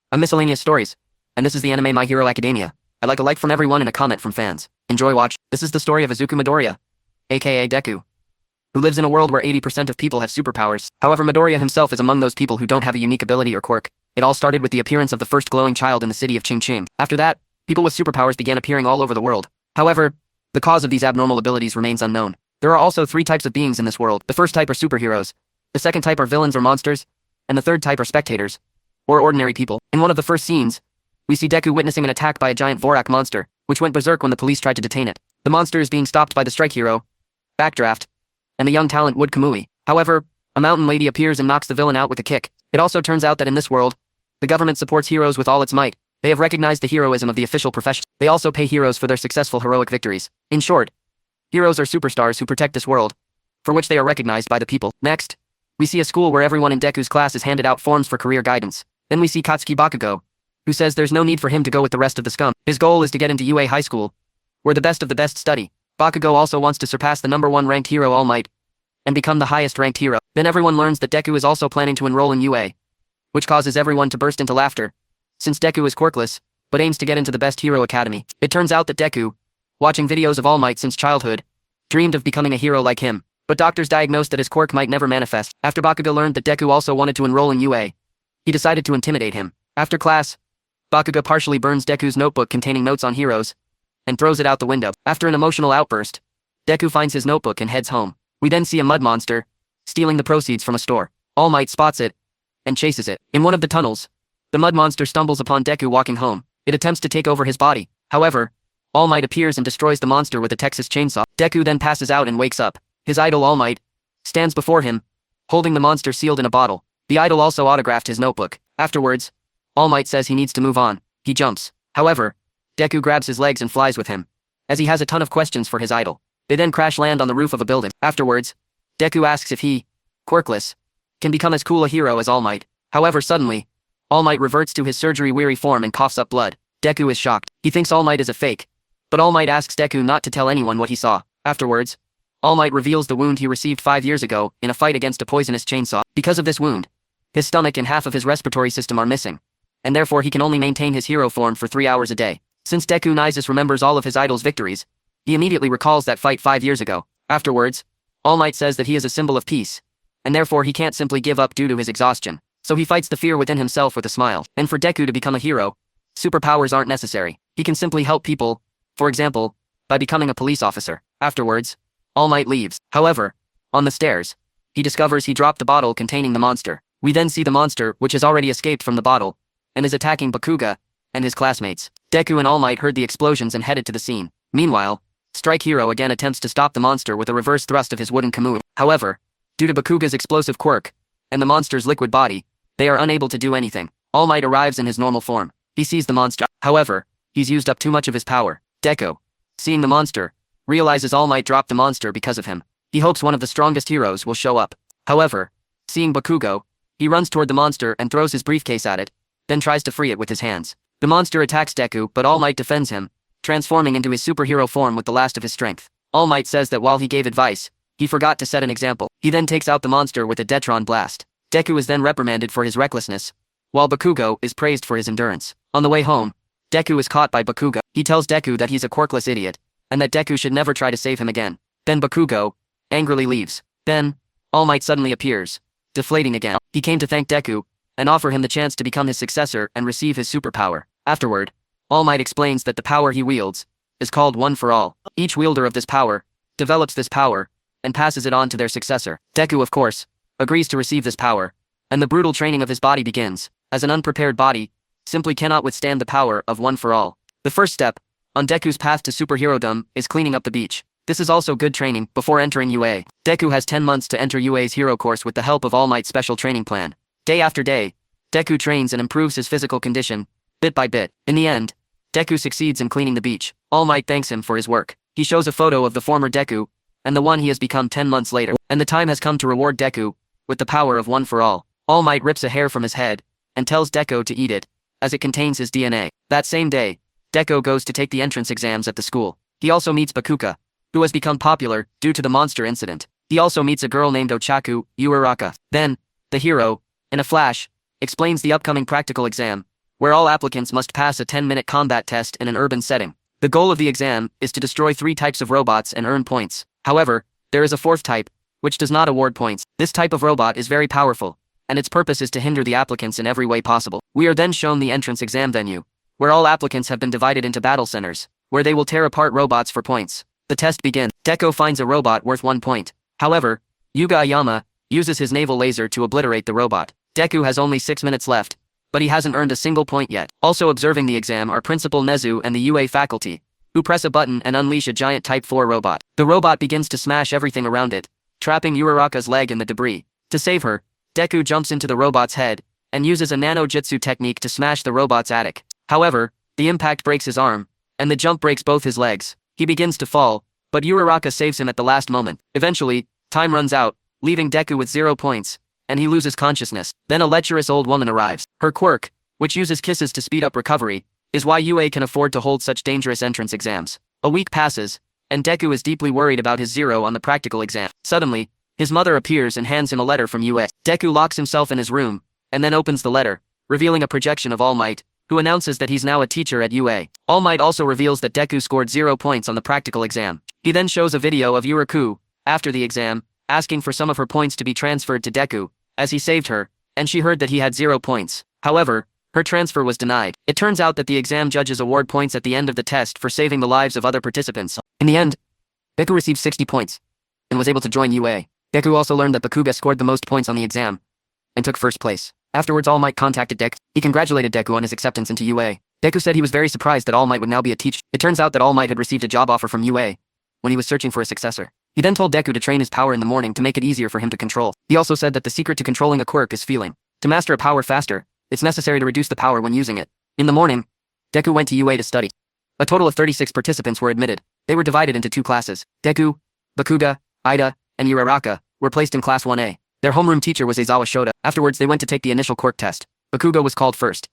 I'm Miscellaneous Stories, and this is the anime My Hero Academia. I'd like a like from everyone and a comment from fans. Enjoy watch. This is the story of Izuku Midoriya, aka Deku, who lives in a world where 80% of people have superpowers. However, Midoriya himself is among those people who don't have a unique ability or quirk. It all started with the appearance of the first glowing child in the city of Ching. After that, people with superpowers began appearing all over the world. However, the cause of these abnormal abilities remains unknown. There are also 3 types of beings in this world. The first type are superheroes, the second type are villains or monsters, and the third type are spectators, or ordinary people. In one of the first scenes, we see Deku witnessing an attack by a giant Vorak monster, which went berserk when the police tried to detain it. The monster is being stopped by the strike hero, Backdraft, and the young talent Wood Kamui. However, a mountain lady appears and knocks the villain out with a kick. It also turns out that in this world, the government supports heroes with all its might. They have recognized the heroism of the official profession. They also pay heroes for their successful heroic victories. In short, heroes are superstars who protect this world, for which they are recognized by the people. Next, we see a school where everyone in Deku's class is handed out forms for career guidance. Then we see Katsuki Bakugo, who says there's no need for him to go with the rest of the scum. His goal is to get into UA High School, where the best of the best study. Bakugo also wants to surpass the #1 ranked hero All Might, and become the highest ranked hero. Then everyone learns that Deku is also planning to enroll in UA, which causes everyone to burst into laughter, since Deku is quirkless, but aims to get into the best hero academy. It turns out that Deku, watching videos of All Might since childhood, dreamed of becoming a hero like him, but doctors diagnosed that his quirk might never manifest. After Bakugo learned that Deku also wanted to enroll in UA, he decided to intimidate him. After class, Bakugo partially burns Deku's notebook containing notes on heroes, and throws it out the window. After an emotional outburst, Deku finds his notebook and heads home. We then see a mud monster, stealing the proceeds from a store. All Might spots it, and chases it. In one of the tunnels, the mud monster stumbles upon Deku walking home. It attempts to take over his body. However, All Might appears and destroys the monster with a Texas chainsaw. Deku then passes out and wakes up. His idol All Might stands before him, holding the monster sealed in a bottle. The idol also autographed his notebook. Afterwards, All Might says he needs to move on. He jumps. However, Deku grabs his legs and flies with him, as he has a ton of questions for his idol. They then crash land on the roof of a building. Afterwards, Deku asks if he, quirkless, can become as cool a hero as All Might. However, suddenly, All Might reverts to his surgery-weary form and coughs up blood. Deku is shocked. He thinks All Might is a fake, but All Might asks Deku not to tell anyone what he saw. Afterwards, All Might reveals the wound he received 5 years ago in a fight against a poisonous chainsaw. Because of this wound, his stomach and half of his respiratory system are missing, and therefore he can only maintain his hero form for 3 hours a day. Since Deku Naisis remembers all of his idol's victories, he immediately recalls that fight 5 years ago. Afterwards, All Might says that he is a symbol of peace, and therefore he can't simply give up due to his exhaustion. So he fights the fear within himself with a smile. And for Deku to become a hero, superpowers aren't necessary. He can simply help people, for example, by becoming a police officer. Afterwards, All Might leaves. However, on the stairs, he discovers he dropped the bottle containing the monster. We then see the monster, which has already escaped from the bottle, and is attacking Bakuga and his classmates. Deku and All Might heard the explosions and headed to the scene. Meanwhile, Strike Hero again attempts to stop the monster with a reverse thrust of his wooden Kamui. However, due to Bakuga's explosive quirk, and the monster's liquid body, they are unable to do anything. All Might arrives in his normal form. He sees the monster. However, he's used up too much of his power. Deku, seeing the monster, realizes All Might dropped the monster because of him. He hopes one of the strongest heroes will show up. However, seeing Bakugo, he runs toward the monster and throws his briefcase at it, then tries to free it with his hands. The monster attacks Deku, but All Might defends him, transforming into his superhero form with the last of his strength. All Might says that while he gave advice, he forgot to set an example. He then takes out the monster with a Detron blast. Deku is then reprimanded for his recklessness, while Bakugo is praised for his endurance. On the way home, Deku is caught by Bakugo. He tells Deku that he's a quirkless idiot, and that Deku should never try to save him again. Then Bakugo angrily leaves. Then, All Might suddenly appears, deflating again. He came to thank Deku, and offer him the chance to become his successor and receive his superpower. Afterward, All Might explains that the power he wields is called One for All. Each wielder of this power develops this power and passes it on to their successor. Deku, of course, agrees to receive this power, and the brutal training of his body begins, as an unprepared body simply cannot withstand the power of One for All. The first step on Deku's path to superherodom is cleaning up the beach. This is also good training before entering UA. Deku has 10 months to enter UA's hero course with the help of All Might's special training plan. Day after day, Deku trains and improves his physical condition, bit by bit. In the end, Deku succeeds in cleaning the beach. All Might thanks him for his work. He shows a photo of the former Deku, and the one he has become 10 months later. And the time has come to reward Deku with the power of One for All. All Might rips a hair from his head, and tells Deku to eat it, as it contains his DNA. That same day, Deku goes to take the entrance exams at the school. He also meets Bakuga, who has become popular due to the monster incident. He also meets a girl named Ochaku Uuraka. Then, the hero, in a flash, explains the upcoming practical exam, where all applicants must pass a 10-minute combat test in an urban setting. The goal of the exam is to destroy 3 types of robots and earn points. However, there is a 4th type, which does not award points. This type of robot is very powerful, and its purpose is to hinder the applicants in every way possible. We are then shown the entrance exam venue, where all applicants have been divided into battle centers, where they will tear apart robots for points. The test begins. Deku finds a robot worth 1 point. However, Yuga Ayama uses his naval laser to obliterate the robot. Deku has only 6 minutes left, but he hasn't earned a single point yet. Also observing the exam are Principal Nezu and the UA faculty, who press a button and unleash a giant Type 4 robot. The robot begins to smash everything around it, trapping Uraraka's leg in the debris. To save her, Deku jumps into the robot's head and uses a nano-jutsu technique to smash the robot's attic. However, the impact breaks his arm, and the jump breaks both his legs. He begins to fall, but Uraraka saves him at the last moment. Eventually, time runs out, leaving Deku with 0 points, and he loses consciousness. Then a lecherous old woman arrives. Her quirk, which uses kisses to speed up recovery, is why UA can afford to hold such dangerous entrance exams. A week passes, and Deku is deeply worried about his 0 on the practical exam. Suddenly, his mother appears and hands him a letter from UA. Deku locks himself in his room, and then opens the letter, revealing a projection of All Might, who announces that he's now a teacher at UA. All Might also reveals that Deku scored 0 points on the practical exam. He then shows a video of Yuraku, after the exam, asking for some of her points to be transferred to Deku, as he saved her, and she heard that he had 0 points. However, her transfer was denied. It turns out that the exam judges award points at the end of the test for saving the lives of other participants. In the end, Deku received 60 points, and was able to join UA. Deku also learned that Bakuga scored the most points on the exam, and took 1st place. Afterwards, All Might contacted Deku. He congratulated Deku on his acceptance into UA. Deku said he was very surprised that All Might would now be a teacher. It turns out that All Might had received a job offer from UA when he was searching for a successor. He then told Deku to train his power in the morning to make it easier for him to control. He also said that the secret to controlling a quirk is feeling. To master a power faster, it's necessary to reduce the power when using it. In the morning, Deku went to UA to study. A total of 36 participants were admitted. They were divided into 2 classes. Deku, Bakuga, Ida, and Uraraka were placed in Class 1A. Their homeroom teacher was Aizawa Shota. Afterwards, they went to take the initial quirk test. Bakuga was called first.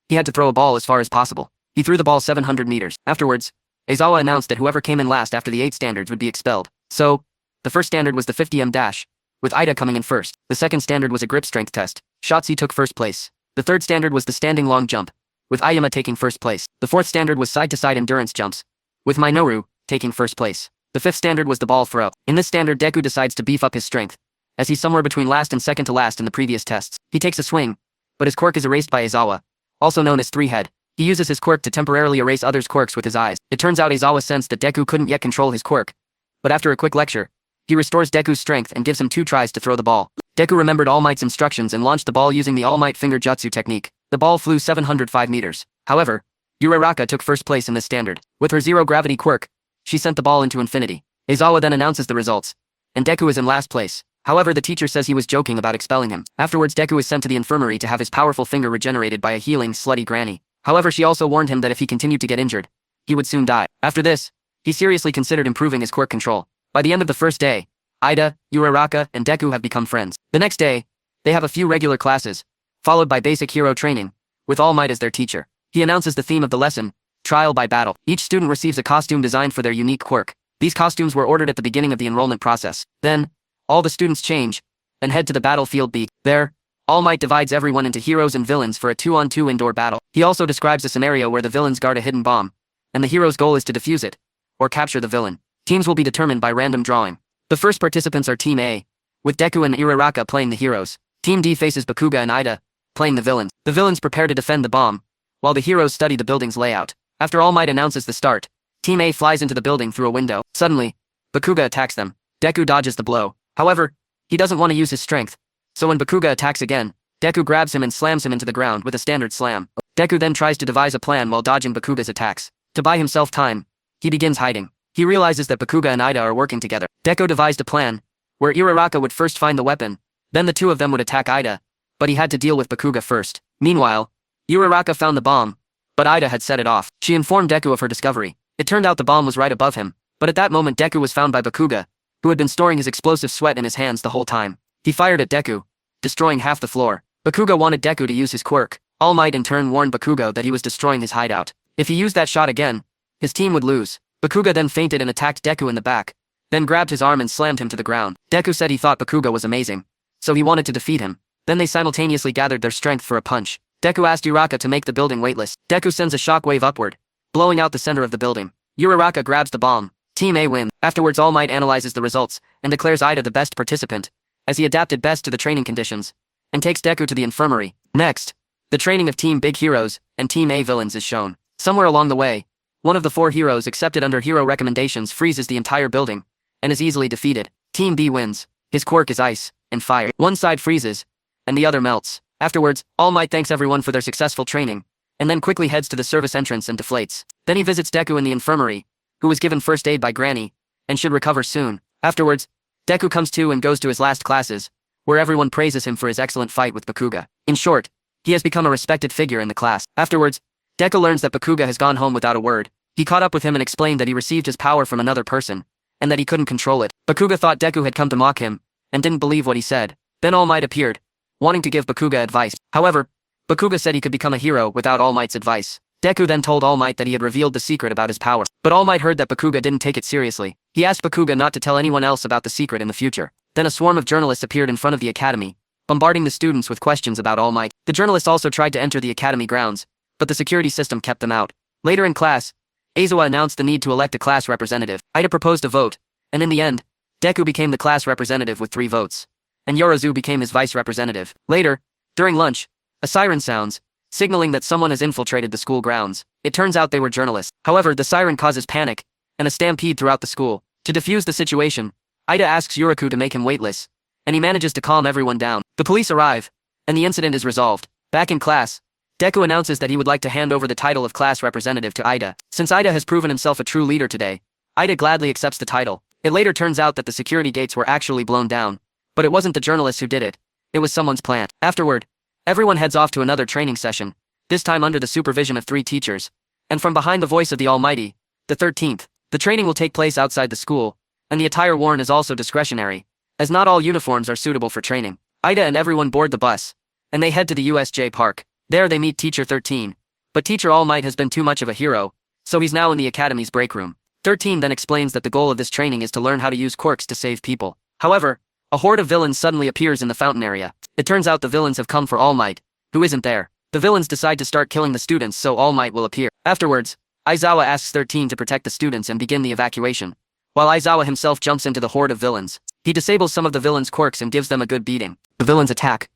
He had to throw a ball as far as possible. He threw the ball 700 meters. Afterwards, Aizawa announced that whoever came in last after the 8 standards would be expelled. So, the first standard was the 50m dash, with Ida coming in first. The second standard was a grip strength test. Shotzi took 1st place. The third standard was the standing long jump, with Ayama taking 1st place. The 4th standard was side-to-side endurance jumps, with Minoru taking 1st place. The 5th standard was the ball throw. In this standard, Deku decides to beef up his strength, as he's somewhere between last and second to last in the previous tests. He takes a swing, but his quirk is erased by Aizawa, also known as 3-head. He uses his quirk to temporarily erase others' quirks with his eyes. It turns out Aizawa sensed that Deku couldn't yet control his quirk, but after a quick lecture, he restores Deku's strength and gives him 2 tries to throw the ball. Deku remembered All Might's instructions and launched the ball using the All Might finger jutsu technique. The ball flew 705 meters. However, Uraraka took 1st place in this standard. With her 0 gravity quirk, she sent the ball into infinity. Aizawa then announces the results, and Deku is in last place. However, the teacher says he was joking about expelling him. Afterwards, Deku is sent to the infirmary to have his powerful finger regenerated by a healing, slutty granny. However, she also warned him that if he continued to get injured, he would soon die. After this, he seriously considered improving his quirk control. By the end of the first day, Ida, Uraraka, and Deku have become friends. The next day, they have a few regular classes, followed by basic hero training, with All Might as their teacher. He announces the theme of the lesson, Trial by Battle. Each student receives a costume designed for their unique quirk. These costumes were ordered at the beginning of the enrollment process. Then, all the students change, and head to the battlefield B. There, All Might divides everyone into heroes and villains for a 2-on-2 indoor battle. He also describes a scenario where the villains guard a hidden bomb, and the hero's goal is to defuse it, or capture the villain. Teams will be determined by random drawing. The first participants are Team A, with Deku and Uraraka playing the heroes. Team D faces Bakuga and Ida, playing the villains. The villains prepare to defend the bomb, while the heroes study the building's layout. After All Might announces the start, Team A flies into the building through a window. Suddenly, Bakuga attacks them. Deku dodges the blow. However, he doesn't want to use his strength, so when Bakuga attacks again, Deku grabs him and slams him into the ground with a standard slam. Deku then tries to devise a plan while dodging Bakuga's attacks. To buy himself time, he begins hiding. He realizes that Bakuga and Ida are working together. Deku devised a plan, where Uraraka would first find the weapon, then the 2 of them would attack Ida, but he had to deal with Bakuga first. Meanwhile, Uraraka found the bomb, but Ida had set it off. She informed Deku of her discovery. It turned out the bomb was right above him, but at that moment Deku was found by Bakuga, who had been storing his explosive sweat in his hands the whole time. He fired at Deku, destroying half the floor. Bakuga wanted Deku to use his quirk. All Might in turn warned Bakuga that he was destroying his hideout. If he used that shot again, his team would lose. Bakuga then fainted and attacked Deku in the back, then grabbed his arm and slammed him to the ground. Deku said he thought Bakuga was amazing, so he wanted to defeat him. Then they simultaneously gathered their strength for a punch. Deku asked Uraraka to make the building weightless. Deku sends a shockwave upward, blowing out the center of the building. Uraraka grabs the bomb. Team A win. Afterwards, All Might analyzes the results and declares Ida the best participant, as he adapted best to the training conditions, and takes Deku to the infirmary. Next, the training of Team Big Heroes and Team A villains is shown. Somewhere along the way, one of the 4 heroes accepted under hero recommendations freezes the entire building and is easily defeated. Team B wins. His quirk is ice and fire. One side freezes, and the other melts. Afterwards, All Might thanks everyone for their successful training, and then quickly heads to the service entrance and deflates. Then he visits Deku in the infirmary, who was given first aid by Granny, and should recover soon. Afterwards, Deku comes to and goes to his last classes, where everyone praises him for his excellent fight with Bakuga. In short, he has become a respected figure in the class. Afterwards, Deku learns that Bakuga has gone home without a word. He caught up with him and explained that he received his power from another person, and that he couldn't control it. Bakuga thought Deku had come to mock him, and didn't believe what he said. Then All Might appeared, wanting to give Bakuga advice. However, Bakuga said he could become a hero without All Might's advice. Deku then told All Might that he had revealed the secret about his power. But All Might heard that Bakuga didn't take it seriously. He asked Bakuga not to tell anyone else about the secret in the future. Then a swarm of journalists appeared in front of the academy, bombarding the students with questions about All Might. The journalists also tried to enter the academy grounds, but the security system kept them out. Later in class, Aizawa announced the need to elect a class representative. Ida proposed a vote, and in the end, Deku became the class representative with 3 votes, and Yorozu became his vice representative. Later, during lunch, a siren sounds, signaling that someone has infiltrated the school grounds. It turns out they were journalists. However, the siren causes panic and a stampede throughout the school. To defuse the situation, Ida asks Yuraku to make him weightless, and he manages to calm everyone down. The police arrive, and the incident is resolved. Back in class, Deku announces that he would like to hand over the title of class representative to Ida. Since Ida has proven himself a true leader today, Ida gladly accepts the title. It later turns out that the security gates were actually blown down, but it wasn't the journalists who did it. It was someone's plan. Afterward, everyone heads off to another training session, this time under the supervision of 3 teachers, and from behind the voice of the Almighty, the 13th. The training will take place outside the school, and the attire worn is also discretionary, as not all uniforms are suitable for training. Ida and everyone board the bus, and they head to the USJ Park. There they meet Teacher 13, but Teacher All Might has been too much of a hero, so he's now in the academy's break room. 13 then explains that the goal of this training is to learn how to use quirks to save people. However, a horde of villains suddenly appears in the fountain area. It turns out the villains have come for All Might, who isn't there. The villains decide to start killing the students so All Might will appear. Afterwards, Aizawa asks 13 to protect the students and begin the evacuation, while Aizawa himself jumps into the horde of villains. He disables some of the villains' quirks and gives them a good beating. The villains attack,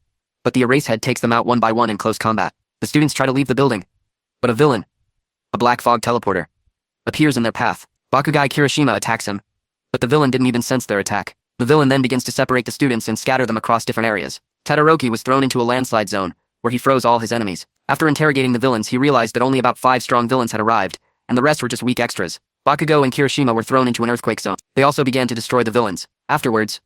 but the Erase Head takes them out one by one in close combat. The students try to leave the building, but a villain, a black fog teleporter, appears in their path. Bakugai Kirishima attacks him, but the villain didn't even sense their attack. The villain then begins to separate the students and scatter them across different areas. Todoroki was thrown into a landslide zone, where he froze all his enemies. After interrogating the villains, he realized that only about 5 strong villains had arrived, and the rest were just weak extras. Bakugo and Kirishima were thrown into an earthquake zone. They also began to destroy the villains. Afterwards,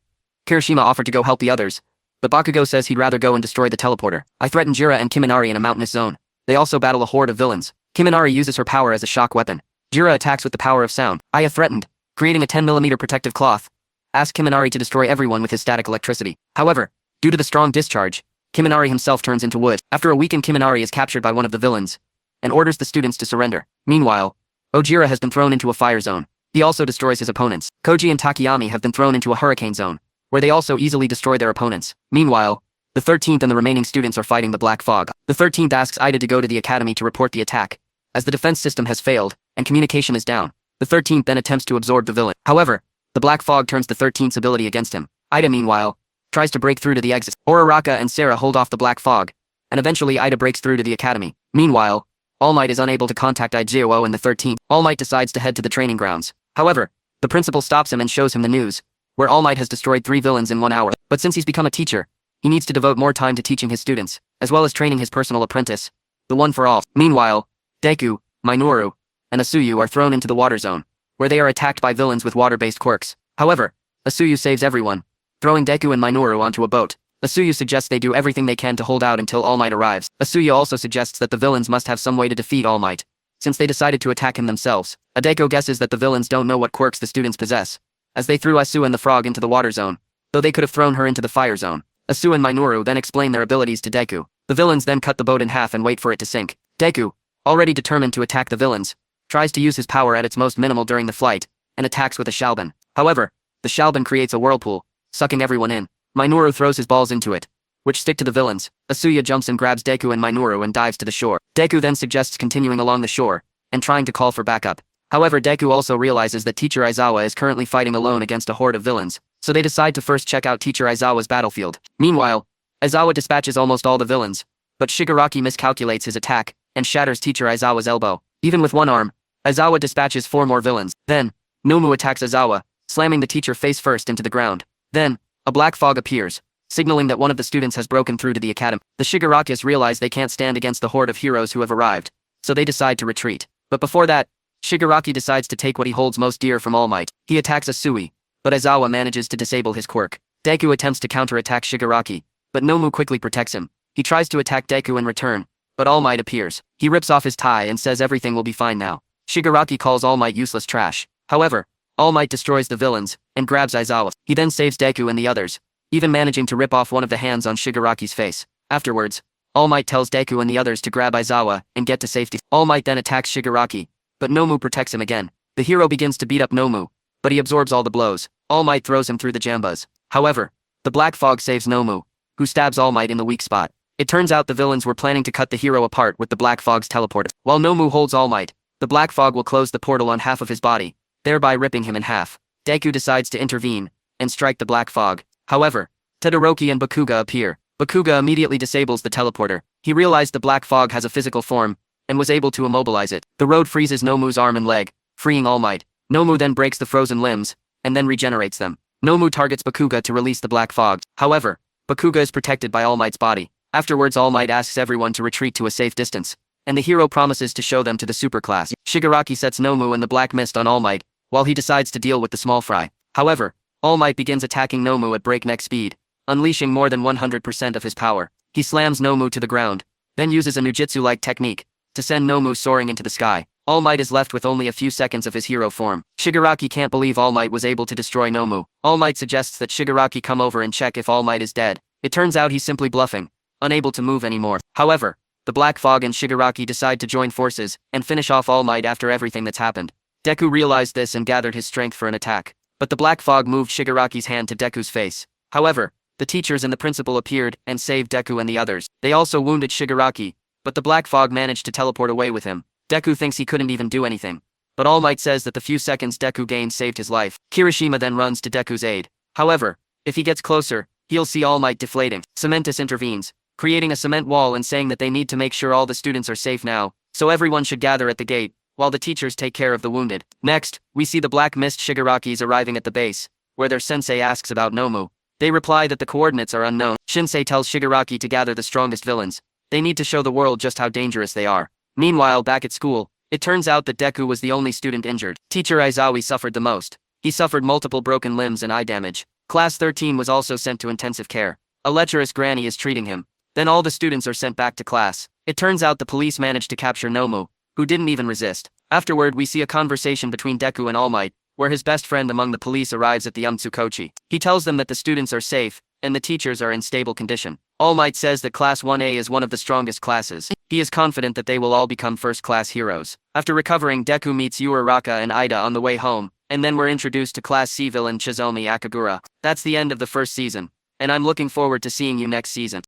Kirishima offered to go help the others, but Bakugo says he'd rather go and destroy the teleporter. I threaten Jira and Kiminari in a mountainous zone. They also battle a horde of villains. Kiminari uses her power as a shock weapon. Jira attacks with the power of sound. Aya threatened, creating a 10mm protective cloth, asked Kiminari to destroy everyone with his static electricity. However, due to the strong discharge, Kiminari himself turns into wood. After a weakened Kiminari is captured by one of the villains, and orders the students to surrender. Meanwhile, Ojira has been thrown into a fire zone. He also destroys his opponents. Koji and Takayami have been thrown into a hurricane zone, where they also easily destroy their opponents. Meanwhile, the 13th and the remaining students are fighting the Black Fog. The 13th asks Ida to go to the academy to report the attack, as the defense system has failed, and communication is down. The 13th then attempts to absorb the villain. However, the Black Fog turns the 13th's ability against him. Ida, meanwhile, tries to break through to the exit. Uraraka and Sarah hold off the Black Fog, and eventually Ida breaks through to the academy. Meanwhile, All Might is unable to contact Ijuo and the 13th. All Might decides to head to the training grounds. However, the principal stops him and shows him the news, where All Might has destroyed 3 villains in 1 hour. But since he's become a teacher, he needs to devote more time to teaching his students, as well as training his personal apprentice, the One for All. Meanwhile, Deku, Minoru, and Asuyu are thrown into the water zone, where they are attacked by villains with water-based quirks. However, Asuyu saves everyone, throwing Deku and Minoru onto a boat. Asuyu suggests they do everything they can to hold out until All Might arrives. Asuyu also suggests that the villains must have some way to defeat All Might, since they decided to attack him themselves. Adeko guesses that the villains don't know what quirks the students possess, as they threw Asu and the frog into the water zone, though they could have thrown her into the fire zone. Asu and Minoru then explain their abilities to Deku. The villains then cut the boat in half and wait for it to sink. Deku, already determined to attack the villains, tries to use his power at its most minimal during the flight, and attacks with a Shalban. However, the Shalban creates a whirlpool, sucking everyone in. Minoru throws his balls into it, which stick to the villains. Asura jumps and grabs Deku and Minoru and dives to the shore. Deku then suggests continuing along the shore and trying to call for backup. However, Deku also realizes that Teacher Aizawa is currently fighting alone against a horde of villains, so they decide to first check out Teacher Aizawa's battlefield. Meanwhile, Aizawa dispatches almost all the villains, but Shigaraki miscalculates his attack and shatters Teacher Aizawa's elbow. Even with one arm, Aizawa dispatches 4 more villains. Then, Nomu attacks Aizawa, slamming the teacher face first into the ground. Then, a black fog appears, signaling that one of the students has broken through to the academy. The Shigarakis realize they can't stand against the horde of heroes who have arrived, so they decide to retreat. But before that, Shigaraki decides to take what he holds most dear from All Might. He attacks Asui, but Aizawa manages to disable his quirk. Deku attempts to counterattack Shigaraki, but Nomu quickly protects him. He tries to attack Deku in return, but All Might appears. He rips off his tie and says everything will be fine now. Shigaraki calls All Might useless trash. However, All Might destroys the villains and grabs Aizawa. He then saves Deku and the others, even managing to rip off one of the hands on Shigaraki's face. Afterwards, All Might tells Deku and the others to grab Aizawa and get to safety. All Might then attacks Shigaraki, but Nomu protects him again. The hero begins to beat up Nomu, but he absorbs all the blows. All Might throws him through the jambas. However, the black fog saves Nomu, who stabs All Might in the weak spot. It turns out the villains were planning to cut the hero apart with the black fog's teleporter. While Nomu holds All Might, the black fog will close the portal on half of his body, thereby ripping him in half. Deku decides to intervene and strike the black fog. However, Todoroki and Bakuga appear. Bakuga immediately disables the teleporter. He realized the black fog has a physical form and was able to immobilize it. The road freezes Nomu's arm and leg, freeing All Might. Nomu then breaks the frozen limbs and then regenerates them. Nomu targets Bakuga to release the black fog. However, Bakuga is protected by All Might's body. Afterwards, All Might asks everyone to retreat to a safe distance, and the hero promises to show them to the superclass. Shigaraki sets Nomu and the black mist on All Might, while he decides to deal with the small fry. However, All Might begins attacking Nomu at breakneck speed, unleashing more than 100% of his power. He slams Nomu to the ground, then uses a nujutsu-like technique to send Nomu soaring into the sky. All Might is left with only a few seconds of his hero form. Shigaraki can't believe All Might was able to destroy Nomu. All Might suggests that Shigaraki come over and check if All Might is dead. It turns out he's simply bluffing, unable to move anymore. However, the Black Fog and Shigaraki decide to join forces and finish off All Might after everything that's happened. Deku realized this and gathered his strength for an attack, but the Black Fog moved Shigaraki's hand to Deku's face. However, the teachers and the principal appeared and saved Deku and the others. They also wounded Shigaraki, but the Black Fog managed to teleport away with him. Deku thinks he couldn't even do anything, but All Might says that the few seconds Deku gained saved his life. Kirishima then runs to Deku's aid. However, if he gets closer, he'll see All Might deflating. Cementus intervenes, creating a cement wall and saying that they need to make sure all the students are safe now, so everyone should gather at the gate, while the teachers take care of the wounded. Next, we see the Black Mist Shigarakis arriving at the base, where their sensei asks about Nomu. They reply that the coordinates are unknown. Shinsei tells Shigaraki to gather the strongest villains. They need to show the world just how dangerous they are. Meanwhile, back at school, it turns out that Deku was the only student injured. Teacher Aizawa suffered the most. He suffered multiple broken limbs and eye damage. Class 13 was also sent to intensive care. A lecherous granny is treating him. Then all the students are sent back to class. It turns out the police managed to capture Nomu, who didn't even resist. Afterward, we see a conversation between Deku and All Might, where his best friend among the police arrives at the Umtsukochi. He tells them that the students are safe, and the teachers are in stable condition. All Might says that Class 1A is one of the strongest classes. He is confident that they will all become first-class heroes. After recovering, Deku meets Uraraka and Ida on the way home, and then we're introduced to Class C villain Chizomi Akagura. That's the end of the first season, and I'm looking forward to seeing you next season.